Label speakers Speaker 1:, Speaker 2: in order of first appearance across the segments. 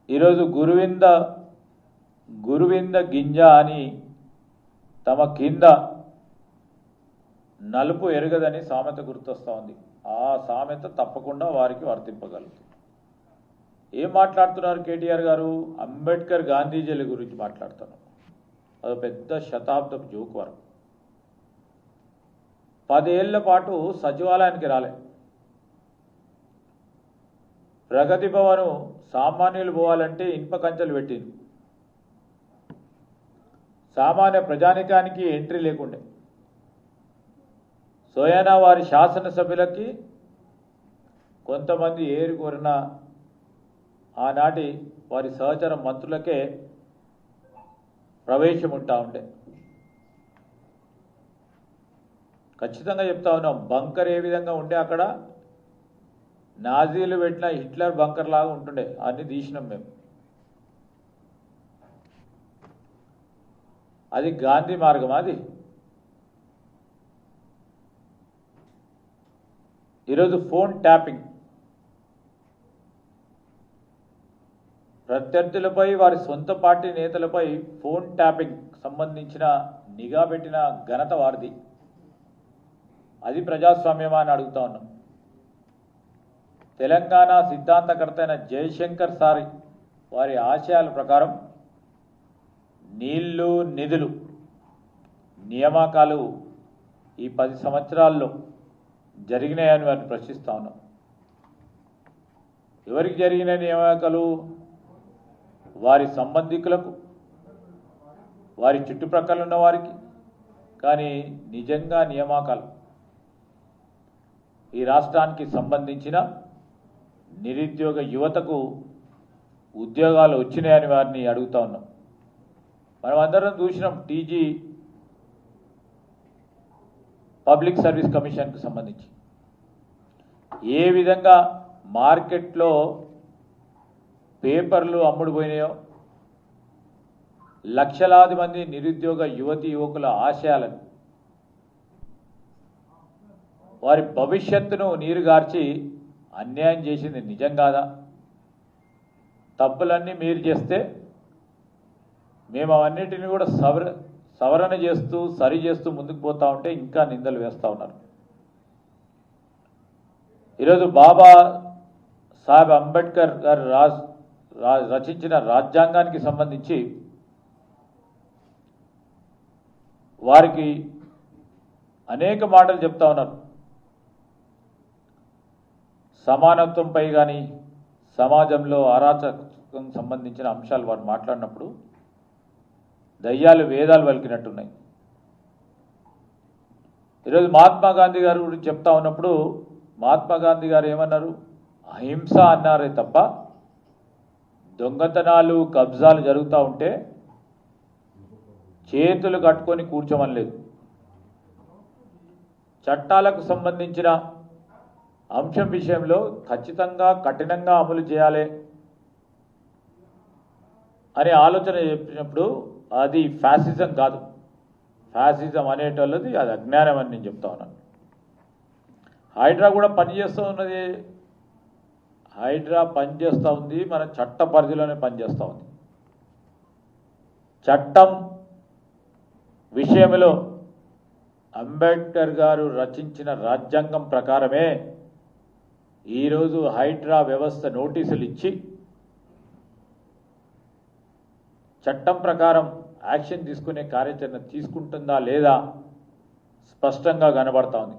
Speaker 1: ఈరోజు గురువింద గింజ అని తమ కింద నలుపు ఎరగదని సామెత గుర్తొస్తూ ఉంది. ఆ సామెత తప్పకుండా వారికి వర్తింపగలుగుతుంది. ఏం మాట్లాడుతున్నారు కేటీఆర్ గారు? అంబేద్కర్ గాంధీజీల గురించి మాట్లాడుతున్నారు. అది పెద్ద శతాబ్దపు జోకు వరకు 10 ఏళ్ల పాటు సచివాలయానికి రాలే. ప్రగతి భవను సామాన్యులు పోవాలంటే ఇనుప కంచెలు పెట్టింది. సామాన్య ప్రజానికానికి ఎంట్రీ లేకుండే. సోయానా వారి శాసనసభ్యులకి కొంతమంది ఏరుకోరిన ఆనాటి వారి సహచర మంత్రులకే ప్రవేశం ఉంటా ఉండే. ఖచ్చితంగా చెప్తా ఉన్నాం, బంకర్ ఏ విధంగా ఉండే అక్కడ నాజీలు పెట్టిన హిట్లర్ బంకర్ లాగా ఉంటుండే. అన్ని తీసినాం మేము. అది గాంధీ మార్గం. అది ఈరోజు ఫోన్ ట్యాపింగ్, ప్రత్యర్థులపై వారి సొంత పార్టీ నేతలపై ఫోన్ ట్యాపింగ్ సంబంధించిన నిఘా పెట్టిన ఘనత వారిది. అది ప్రజాస్వామ్యమా అని అడుగుతా ఉన్నాం. తెలంగాణ సిద్ధాంతకర్త అయిన జయశంకర్ సారి వారి ఆశయాల ప్రకారం నీళ్లు నిధులు నియామకాలు ఈ 10 సంవత్సరాల్లో జరిగినాయని వారిని ప్రశ్నిస్తా ఉన్నాం. ఎవరికి జరిగిన నియామకాలు? వారి సంబంధికులకు, వారి చుట్టుప్రక్కల ఉన్న వారికి. కానీ నిజంగా నియామకాలు ఈ రాష్ట్రానికి సంబంధించిన నిరుద్యోగ యువతకు ఉద్యోగాలు వచ్చినాయని వారిని అడుగుతా ఉన్నాం. మనం అందరం చూసినాం టీజీ పబ్లిక్ సర్వీస్ కమిషన్కు సంబంధించి ఏ విధంగా మార్కెట్లో పేపర్లు అమ్ముడుపోయినాయో, లక్షలాది మంది నిరుద్యోగ యువతీ యువకుల ఆశయాలను, వారి భవిష్యత్తును నీరుగార్చి అన్యాయం చేసింది నిజం కాదా? తప్పులన్నీ మీరు చేస్తే మేము అవన్నిటిని కూడా సవరణ చేస్తూ సరి చేస్తూ ముందుకు పోతా ఉంటే ఇంకా నిందలు వేస్తూ ఉన్నారు. ఈరోజు బాబా సాహెబ్ అంబేద్కర్ గారు రచించిన రాజ్యాంగానికి సంబంధించి వారికి అనేక మాటలు చెప్తా ఉన్నారు. సమానత్వంపై కానీ సమాజంలో అరాచకం సంబంధించిన అంశాలు వారు మాట్లాడినప్పుడు దయ్యాలు వేదాలు పలికినట్టున్నాయి. ఈరోజు మహాత్మా గాంధీ గారు గురించి చెప్తా ఉన్నప్పుడు మహాత్మా గాంధీ గారు ఏమన్నారు? అహింస అన్నారే తప్ప దొంగతనాలు కబ్జాలు జరుగుతూ ఉంటే చేతులు కట్టుకొని కూర్చోమనలేదు. చట్టాలకు సంబంధించిన అంశం విషయంలో ఖచ్చితంగా కఠినంగా అమలు చేయాలి అనే ఆలోచన చెప్పినప్పుడు అది ఫ్యాసిజం కాదు. ఫ్యాసిజం అనేటోళ్ళది అది అజ్ఞానం అని నేను చెప్తా ఉన్నాను. హైడ్రా కూడా పనిచేస్తూ ఉన్నది. హైడ్రా పనిచేస్తూ ఉంది, మన చట్ట పరిధిలోనే పనిచేస్తూ ఉంది. చట్టం విషయంలో అంబేద్కర్ గారు రచించిన రాజ్యాంగం ప్రకారమే ఈరోజు హైడ్రా వ్యవస్థ నోటీసులు ఇచ్చి చట్టం ప్రకారం యాక్షన్ తీసుకునే కార్యాచరణ తీసుకుంటుందా లేదా స్పష్టంగా కనబడతా ఉంది.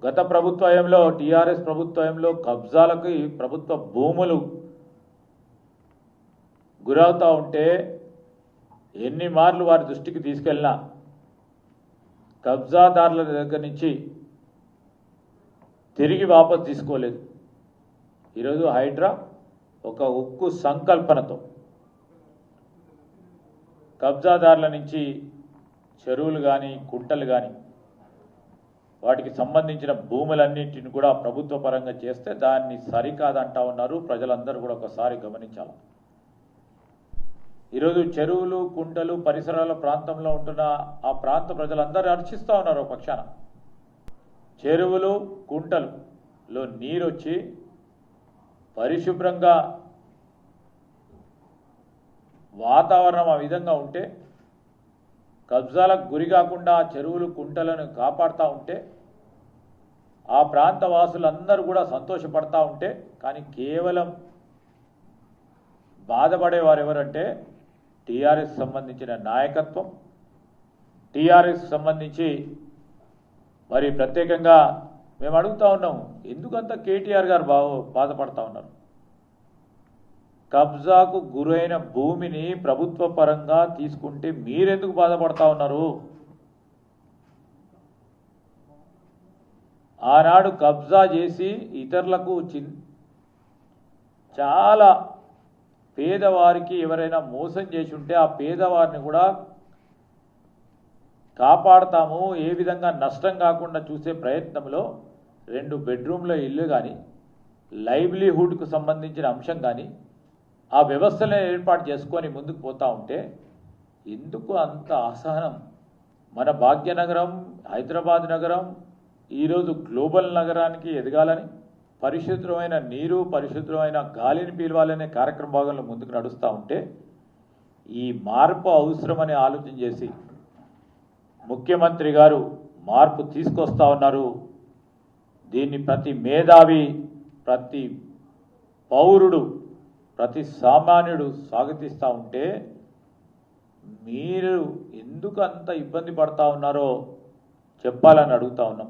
Speaker 1: గత ప్రభుత్వంలో టీఆర్ఎస్ ప్రభుత్వంలో కబ్జాలకి ప్రభుత్వ భూములు గురవుతూ ఉంటే ఎన్ని మార్లు వారి దృష్టికి తీసుకెళ్ళినా కబ్జాదారుల దగ్గర నుంచి తిరిగి వాపసు తీసుకోలేదు. ఈరోజు హైడ్రా ఒక ఉక్కు సంకల్పనతో కబ్జాదారుల నుంచి చెరువులు కానీ కుంటలు కానీ వాటికి సంబంధించిన భూములన్నింటిని కూడా ప్రభుత్వ పరంగా చేస్తే దాన్ని సరికాదంటా ఉన్నారు. ప్రజలందరూ కూడా ఒకసారి గమనించాలి. ఈరోజు చెరువులు కుంటలు పరిసరాల ప్రాంతంలో ఉంటున్న ఆ ప్రాంత ప్రజలందరూ హర్షిస్తూ ఉన్నారు. ఒక పక్షాన చెరువులు కుంటలులో నీరు వచ్చి పరిశుభ్రంగా వాతావరణం ఆ విధంగా ఉంటే, కబ్జాలకు గురి కాకుండా చెరువులు కుంటలను కాపాడుతూ ఉంటే, ఆ ప్రాంత వాసులందరూ కూడా సంతోషపడతా ఉంటే, కానీ కేవలం బాధపడేవారు ఎవరంటే టీఆర్ఎస్ సంబంధించిన నాయకత్వం, టీఆర్ఎస్ సంబంధించి మరి ప్రత్యేకంగా మేము అడుగుతా ఉన్నాం, ఎందుకంత కేటీఆర్ గారు బాధపడతా ఉన్నారు? కబ్జాకు గురైన భూమిని ప్రభుత్వ పరంగా తీసుకుంటే మీరెందుకు బాధపడతా ఉన్నారు? ఆనాడు కబ్జా చేసి ఇతరులకు చాలా పేదవారికి ఎవరైనా మోసం చేసి ఉంటే ఆ పేదవారిని కూడా కాపాడతాము, ఏ విధంగా నష్టం కాకుండా చూసే ప్రయత్నంలో 2 బెడ్రూమ్ల ఇల్లు కానీ, లైవ్లీహుడ్కు సంబంధించిన అంశం కానీ ఆ వ్యవస్థలను ఏర్పాటు చేసుకొని ముందుకు పోతూ ఉంటే ఎందుకు అంత అసహనం? మన భాగ్యనగరం, హైదరాబాద్ నగరం ఈరోజు గ్లోబల్ నగరానికి ఎదగాలని, పరిశుభ్రమైన నీరు, పరిశుభ్రమైన గాలిని పీలవాలనే కార్యక్రమ భాగంలో ముందుకు నడుస్తూ ఉంటే ఈ మార్పు అవసరమని ఆలోచన చేసి ముఖ్యమంత్రి గారు మార్పు తీసుకొస్తా ఉన్నారు. దీన్ని ప్రతి మేధావి, ప్రతి పౌరుడు, ప్రతి సామాన్యుడు స్వాగతిస్తూ ఉంటే మీరు ఎందుకు అంత ఇబ్బంది పడతా ఉన్నారో చెప్పాలని అడుగుతా ఉన్నాం.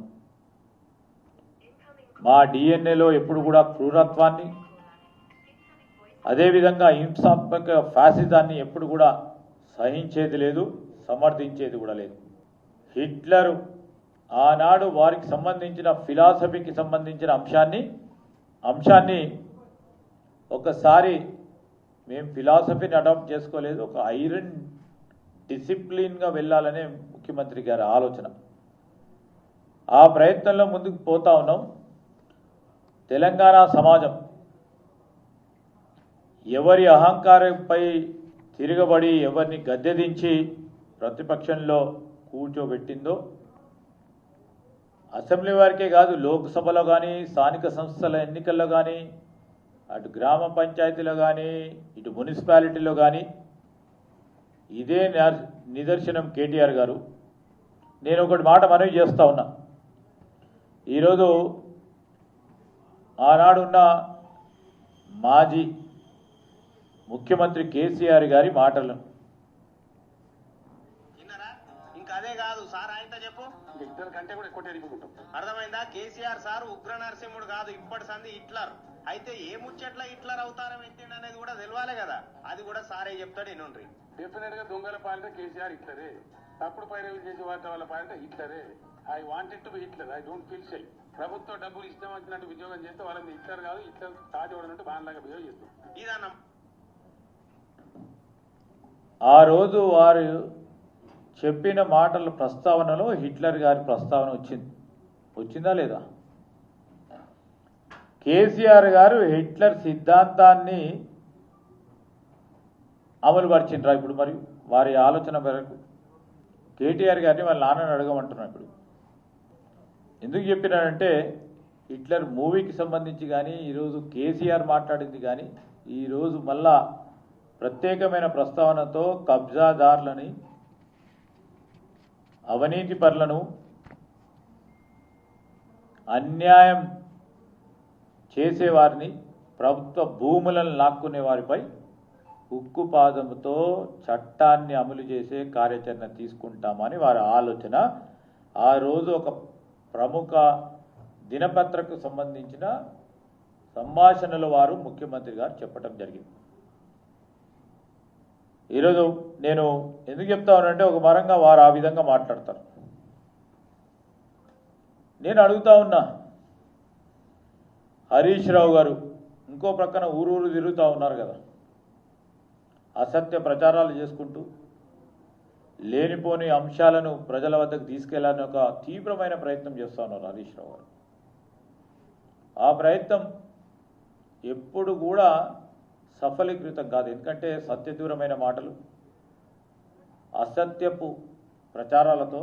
Speaker 1: మా డిఎన్ఏలో ఎప్పుడు కూడా క్రూరత్వాన్ని, అదేవిధంగా హింసాత్మక ఫ్యాసిజాన్ని ఎప్పుడు కూడా సహించేది లేదు, సమర్థించేది కూడా లేదు. హిట్లర్ ఆనాడు వారికి సంబంధించిన ఫిలాసఫీకి సంబంధించిన అంశాన్ని ఒకసారి మేము ఫిలాసఫీని అడాప్ట్ చేసుకోలేదు, ఒక ఐరన్ డిసిప్లిన్గా వెళ్ళాలనే ముఖ్యమంత్రి గారి ఆలోచన. ఆ ప్రయత్నంలో ముందుకు పోతా ఉన్నాం. తెలంగాణ సమాజం ఎవరి అహంకారంపై తిరగబడి ఎవరిని గద్దెదించి ప్రతిపక్షంలో కూర్చోబెట్టిందో, అసెంబ్లీ వారికే కాదు, లోక్సభలో కానీ, స్థానిక సంస్థల ఎన్నికల్లో కానీ, అటు గ్రామ పంచాయతీలో కానీ, ఇటు మున్సిపాలిటీలో కానీ ఇదే నిదర్శనం కేటీఆర్ గారు. నేను ఒకటి మాట మనవి చేస్తూ ఉన్నా. ఈరోజు ఆనాడున్న మాజీ ముఖ్యమంత్రి కేసీఆర్ గారి మాటలు
Speaker 2: ఇంకా అదే కాదు సార్, ఆయన చెప్పు కంటే కూడా ఎక్కువ అర్థమైందా? కేసీఆర్ సార్ ఉగ్ర నరసింహుడు కాదు, ఇప్పటి సంది హిట్లర్. అయితే ఏ ముచ్చట్ల హిట్లర్ అవతారం ఎత్తిండి అనేది కూడా తెలియాలి కదా, అది కూడా సారే చెప్తాడు. ఎన్నుండ్రి
Speaker 3: డెఫినెట్ గా దొంగల పాలిట కేసీఆర్ హిట్లరే, తప్పుడు పైరవులు చేసే వాళ్ళ పాలిట హిట్లరే. I wanted to be Hitler, I don't feel shy. ప్రభుత్వం డబ్బులు ఇష్టం వచ్చినట్టు ఉద్యోగం చేస్తే వాళ్ళని హిట్లర్ కాదు, హిట్లర్ తాజోడనంటే బాగా బిహేవ్ చేస్తాం.
Speaker 2: ఇదన్నా
Speaker 1: ఆ రోజు వారు చెప్పిన మాటల ప్రస్తావనలో హిట్లర్ గారి ప్రస్తావన వచ్చిందా లేదా? కేసీఆర్ గారు హిట్లర్ సిద్ధాంతాన్ని అమలు పరిచిండ్రా ఇప్పుడు? మరి వారి ఆలోచన మేరకు కేటీఆర్ గారిని వాళ్ళ నాన్నని అడగమంటున్నాను. ఇప్పుడు ఎందుకు చెప్పినాడంటే హిట్లర్ మూవీకి సంబంధించి కానీ, ఈరోజు కేసీఆర్ మాట్లాడింది కానీ, ఈరోజు మళ్ళా ప్రత్యేకమైన ప్రస్తావనతో కబ్జాదారులని, అవినీతి పరులను, అన్యాయం చేసేవారిని, ప్రభుత్వ భూములను లాక్కునే వారిపై ఉక్కుపాదంతో చట్టాన్ని అమలు చేసే కార్యాచరణ తీసుకుంటామని వారి ఆలోచన. ఆ రోజు ఒక ప్రముఖ దినపత్రకు సంబంధించిన సంభాషణలో వారు ముఖ్యమంత్రి గారు చెప్పడం జరిగింది. ఈరోజు నేను ఎందుకు చెప్తా ఉన్నానంటే, ఒక పరంగా వారు ఆ విధంగా మాట్లాడతారు. నేను అడుగుతా ఉన్నా, హరీష్ రావు గారు ఇంకో ప్రక్కన ఊరూరు తిరుగుతూ ఉన్నారు కదా, అసత్య ప్రచారాలు చేసుకుంటూ లేనిపోని అంశాలను ప్రజల వద్దకు తీసుకెళ్లాలని ఒక తీవ్రమైన ప్రయత్నం చేస్తూ ఉన్నారు హరీష్ రావు గారు. ఆ ప్రయత్నం ఎప్పుడు కూడా సఫలీకృతం కాదు. ఎందుకంటే సత్యదూరమైన మాటలు, అసత్యపు ప్రచారాలతో,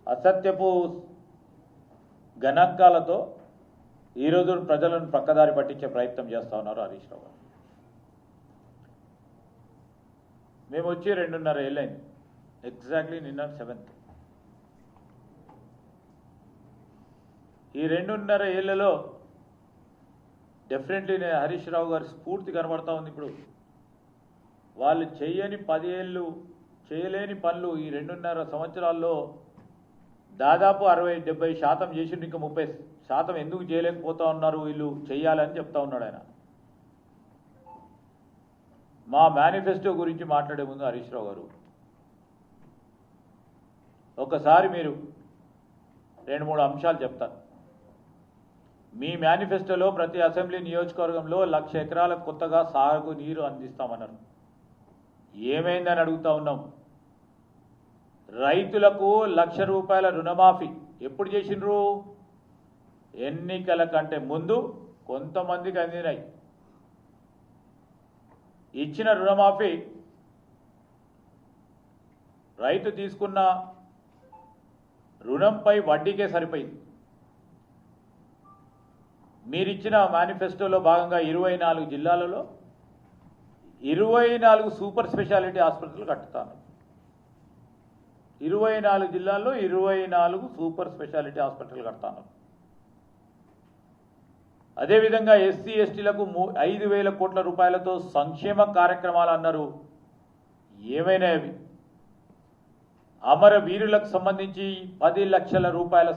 Speaker 1: అసత్యపు గణాంకాలతో ఈరోజు ప్రజలను పక్కదారి పట్టించే ప్రయత్నం చేస్తూ ఉన్నారు హరీష్ రావు గారు. మేము వచ్చి 2.5 ఏళ్ళైంది. ఎగ్జాక్ట్లీ నిన్న 7th. ఈ 2.5 ఏళ్లలో డెఫినెట్లీ నేను హరీష్ రావు గారి స్ఫూర్తి కనబడతా ఉంది. ఇప్పుడు వాళ్ళు చేయని 10 ఏళ్ళు చేయలేని పనులు ఈ 2.5 సంవత్సరాల్లో దాదాపు 60-70% చేసిండు. ఇంకా 30% ఎందుకు చేయలేకపోతా ఉన్నారు వీళ్ళు చేయాలని చెప్తా ఉన్నాడు ఆయన. మా మేనిఫెస్టో గురించి మాట్లాడే ముందు హరీష్ రావు గారు ఒకసారి మీరు 2-3 అంశాలు చెప్తారు. మీ మేనిఫెస్టోలో ప్రతి అసెంబ్లీ నియోజకవర్గంలో 1,00,000 ఎకరాలకు కొత్తగా సాగు నీరు అందిస్తామన్నారు. ఏమైందని అడుగుతా ఉన్నాం. రైతులకు ₹1,00,000 రుణమాఫీ ఎప్పుడు చేసిండ్రు? ఎన్నికల కంటే ముందు కొంతమందికి అందినాయి. ఇచ్చిన రుణమాఫీ రైతు తీసుకున్న రుణంపై వడ్డీకే సరిపోయింది. మీరిచ్చిన మేనిఫెస్టోలో భాగంగా 24 జిల్లాలలో 24 సూపర్ స్పెషాలిటీ హాస్పిటల్ కట్టుతాను. 24 జిల్లాల్లో 24 సూపర్ స్పెషాలిటీ హాస్పిటల్ కడతాను. అదేవిధంగా ఎస్సీ ఎస్టీలకు 5,000 కోట్ల రూపాయలతో సంక్షేమ కార్యక్రమాలు అన్నారు. ఏమైనా అవి? అమర వీరులకు సంబంధించి 10 లక్షల రూపాయల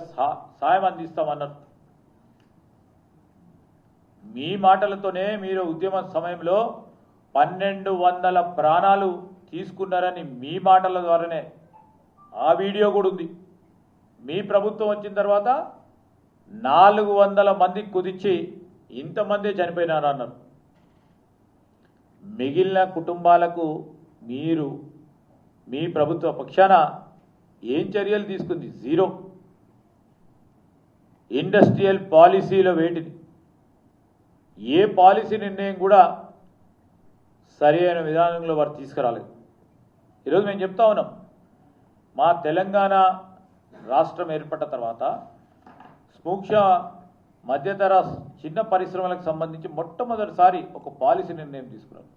Speaker 1: సాయం అందిస్తామన్నారు. మీ మాటలతోనే మీరు ఉద్యమ సమయంలో 1,200 ప్రాణాలు తీసుకున్నారని మీ మాటల ద్వారానే ఆ వీడియో కూడా ఉంది. మీ ప్రభుత్వం వచ్చిన తర్వాత 400 మందికి కుదించి ఇంతమంది చనిపోయినారు అన్నారు. మిగిలిన కుటుంబాలకు మీరు మీ ప్రభుత్వ పక్షాన ఏం చర్యలు తీసుకుంది? జీరో. ఇండస్ట్రియల్ పాలసీలో వేటిది? ఏ పాలసీ నిర్ణయం కూడా సరి అయిన విధానంలో వారు తీసుకురాలేదు. ఈరోజు మేము చెప్తా ఉన్నాం, మా తెలంగాణ రాష్ట్రం ఏర్పడ్డ తర్వాత సూక్ష్మ మధ్యతర చిన్న పరిశ్రమలకు సంబంధించి మొట్టమొదటిసారి ఒక పాలసీ నిర్ణయం తీసుకున్నారు.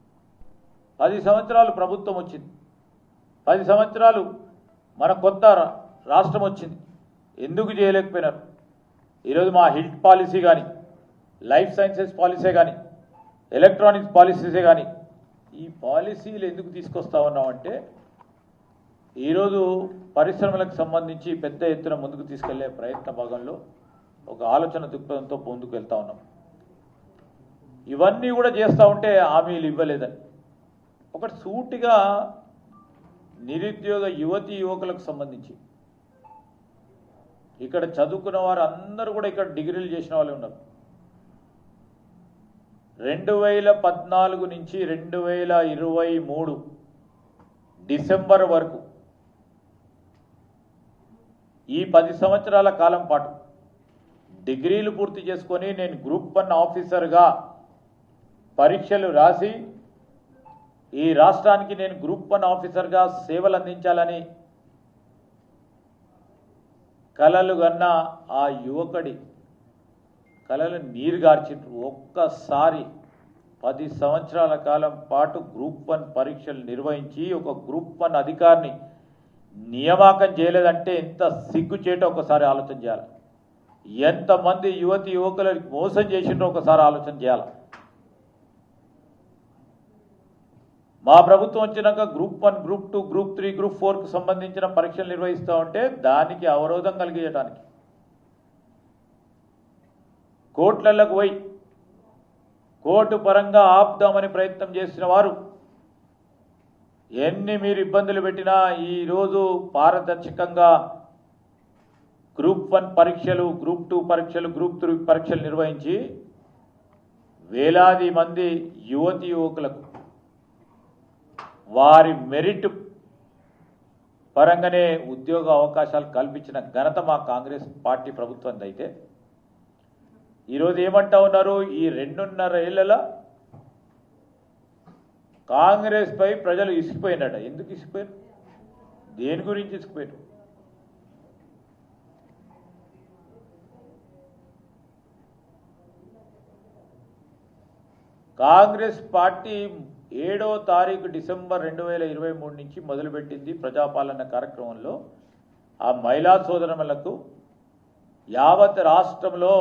Speaker 1: 10 సంవత్సరాలు ప్రభుత్వం వచ్చింది. 10 సంవత్సరాలు మన కొత్త రాష్ట్రం వచ్చింది. ఎందుకు చేయలేకపోయినారు? ఈరోజు మా హెల్త్ పాలసీ కానీ, లైఫ్ సైన్సెస్ పాలసీ కానీ, ఎలక్ట్రానిక్స్ పాలసీసే కానీ, ఈ పాలసీలు ఎందుకు తీసుకొస్తా ఉన్నామంటే ఈరోజు పరిశ్రమలకు సంబంధించి పెద్ద ఎత్తున ముందుకు తీసుకెళ్లే ప్రయత్న భాగంలో ఒక ఆలోచన దృక్పథంతో ముందుకు వెళ్తా ఉన్నాం. ఇవన్నీ కూడా చేస్తూ ఉంటే హామీలు ఇవ్వలేదని ఒకటి సూటిగా నిరుద్యోగ యువతి యువకులకు సంబంధించి ఇక్కడ చదువుకున్న వారు అందరూ కూడా ఇక్కడ డిగ్రీలు చేసిన వాళ్ళు ఉన్నారు. 2014 నుంచి 2023 డిసెంబర్ వరకు ఈ 10 సంవత్సరాల కాలం పాటు డిగ్రీలు పూర్తి చేసుకొని నేను గ్రూప్ 1 ఆఫీసర్గా పరీక్షలు రాసి ఈ రాష్ట్రానికి నేను గ్రూప్ 1 ఆఫీసర్గా సేవలు అందించాలని కలలు గన్న ఆ యువకుడి కలలు నీరుగార్చిండ్రు. ఒక్కసారి 10 సంవత్సరాల కాలం పాటు గ్రూప్ 1 పరీక్షలు నిర్వహించి ఒక గ్రూప్ 1 అధికారిని నియామకం చేయలేదంటే ఎంత సిగ్గుచేటో ఒకసారి ఆలోచన చేయాలి. ఎంతమంది యువతి యువకులను మోసం చేసిండ్రో ఒకసారి ఆలోచన చేయాలి. మా ప్రభుత్వం వచ్చినాక గ్రూప్ 1, గ్రూప్ 2, గ్రూప్ 3, గ్రూప్ 4కు సంబంధించిన పరీక్షలు నిర్వహిస్తూ ఉంటే దానికి అవరోధం కలిగించడానికి కోర్టులకు పోయి కోర్టు పరంగా ఆపుదామని ప్రయత్నం చేసిన వారు ఎన్ని మీరు ఇబ్బందులు పెట్టినా ఈరోజు పారదర్శకంగా గ్రూప్ 1 పరీక్షలు, గ్రూప్ 2 పరీక్షలు, గ్రూప్ 3 పరీక్షలు నిర్వహించి వేలాది మంది యువతి యువకులకు వారి మెరిట్ పరంగానే ఉద్యోగ అవకాశాలు కల్పించిన ఘనత మా కాంగ్రెస్ పార్టీ ప్రభుత్వం అయితే ఈరోజు ఏమంటా ఉన్నారు? ఈ 2.5 ఏళ్లలో కాంగ్రెస్ పై ప్రజలు ఇసిపోయినట. ఎందుకు ఇసిపోయారు? దేని గురించి ఇసిపోయారు? కాంగ్రెస్ పార్టీ 7వ తారీఖు డిసెంబర్ 2023 నుంచి మొదలుపెట్టింది ప్రజాపాలన కార్యక్రమంలో ఆ మహిళా సోదరులకు యావత్ రాష్ట్రంలో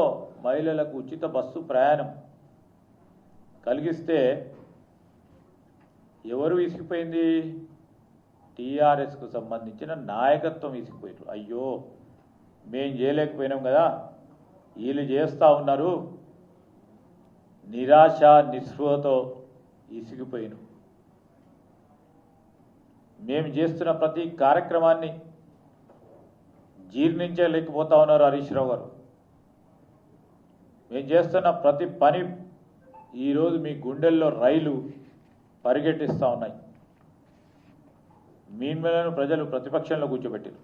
Speaker 1: మహిళలకు ఉచిత బస్సు ప్రయాణం కలిగిస్తే ఎవరు విసిగిపోయింది? టీఆర్ఎస్కు సంబంధించిన నాయకత్వం విసిగిపోయారు. అయ్యో మేం చేయలేకపోయినాం కదా, వీళ్ళు చేస్తూ ఉన్నారు, నిరాశ నిస్పృహతో విసిగిపోయినాం. మేము చేస్తున్న ప్రతి కార్యక్రమాన్ని జీర్ణించలేకపోతా ఉన్నారు హరీష్ రావు గారు. మేము చేస్తున్న ప్రతి పని ఈరోజు మీ గుండెల్లో రైలు పరిగెట్టిస్తూ ఉన్నాయి. మీ మీద ప్రజలు ప్రతిపక్షంలో కూర్చోబెట్టారు.